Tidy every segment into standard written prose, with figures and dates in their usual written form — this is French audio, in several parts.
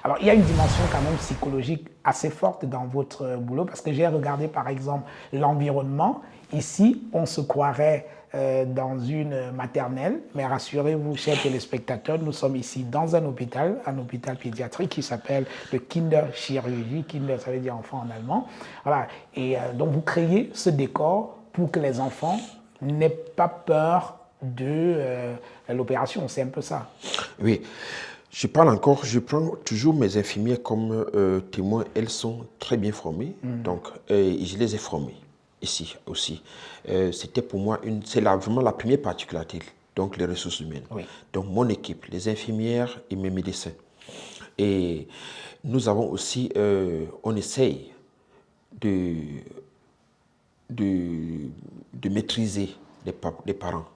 Alors, il y a une dimension quand même psychologique assez forte dans votre boulot parce que j'ai regardé par exemple l'environnement. Ici, on se croirait dans une maternelle, mais rassurez-vous, chers téléspectateurs, nous sommes ici dans un hôpital pédiatrique qui s'appelle le Kinderchirurgie. Kinder, ça veut dire enfant en allemand. Voilà. Et donc, vous créez ce décor pour que les enfants n'aient pas peur de l'opération. C'est un peu ça. Oui. Je prends toujours mes infirmières comme témoins. Elles sont très bien formées, donc je les ai formées ici aussi. C'était pour moi, c'est vraiment la première particularité, donc les ressources humaines. Oui. Donc mon équipe, les infirmières et mes médecins. Et nous avons aussi, on essaye de maîtriser les parents.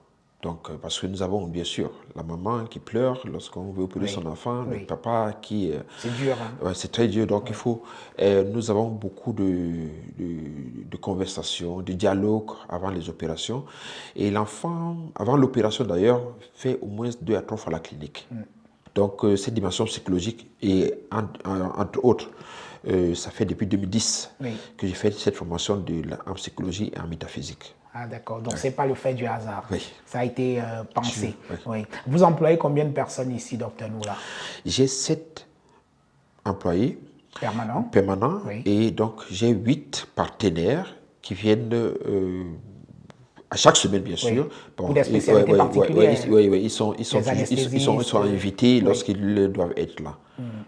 Donc, parce que nous avons bien sûr la maman qui pleure lorsqu'on veut opérer son enfant, le papa qui... c'est dur. Hein? Ouais, c'est très dur, donc il faut... nous avons beaucoup de conversations, de dialogues avant les opérations. Et l'enfant, avant l'opération d'ailleurs, fait au moins 2 à 3 fois la clinique. Donc, cette dimension psychologique, et entre autres, ça fait depuis 2010 que j'ai fait cette formation en psychologie et en métaphysique. Ah d'accord, donc ce n'est pas le fait du hasard. Oui. Ça a été pensé. Oui. Vous employez combien de personnes ici, docteur Noula? J'ai 7 employés permanents. Et donc j'ai 8 partenaires qui viennent à chaque semaine, bien sûr. Bon, pour des spécialités particulières. Ils sont invités lorsqu'ils doivent être là.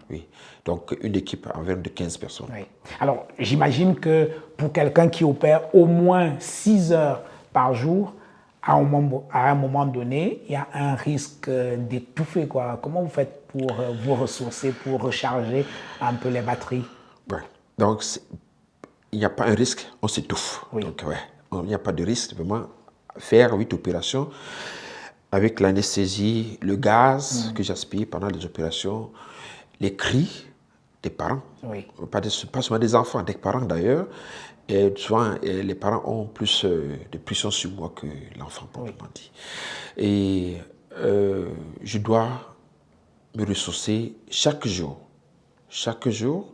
Oui. Donc, une équipe environ de 15 personnes. Oui. Alors, j'imagine que pour quelqu'un qui opère au moins 6 heures par jour, à un moment donné, il y a un risque d'étouffer, quoi. Comment vous faites pour vous ressourcer, pour recharger un peu les batteries? Ouais. Donc, il n'y a pas un risque, on s'étouffe. Oui. Donc, il n'y a pas de risque, vraiment. Faire 8 opérations avec l'anesthésie, le gaz que j'aspire pendant les opérations, les cris des parents, pas seulement des enfants, des parents d'ailleurs. Et souvent, les parents ont plus de pression sur moi que l'enfant, proprement dit. Et je dois me ressourcer chaque jour. Chaque jour,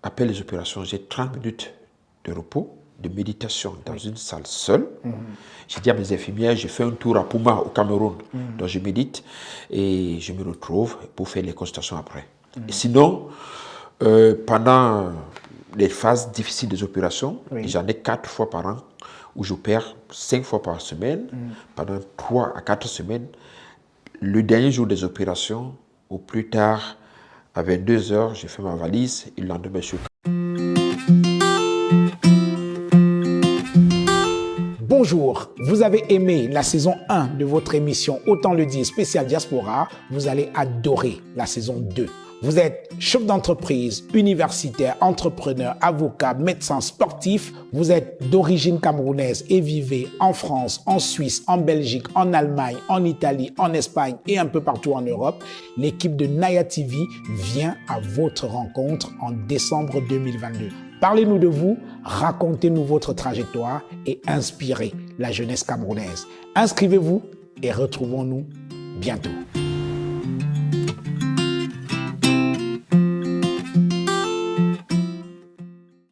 après les opérations, j'ai 30 minutes de repos, de méditation dans une salle seule. J'ai dit à mes infirmières, j'ai fait un tour à Pouma, au Cameroun. Donc je médite et je me retrouve pour faire les consultations après. Et sinon, pendant les phases difficiles des opérations, j'en ai 4 fois par an où j'opère 5 fois par semaine, pendant 3 à 4 semaines. Le dernier jour des opérations, au plus tard, à 22 heures, j'ai fait ma valise et le lendemain, je suis... Bonjour, vous avez aimé la saison 1 de votre émission Autant le dire spécial Diaspora, vous allez adorer la saison 2. Vous êtes chef d'entreprise, universitaire, entrepreneur, avocat, médecin, sportif. Vous êtes d'origine camerounaise et vivez en France, en Suisse, en Belgique, en Allemagne, en Italie, en Espagne et un peu partout en Europe. L'équipe de Naya TV vient à votre rencontre en décembre 2022. Parlez-nous de vous, racontez-nous votre trajectoire et inspirez la jeunesse camerounaise. Inscrivez-vous et retrouvons-nous bientôt.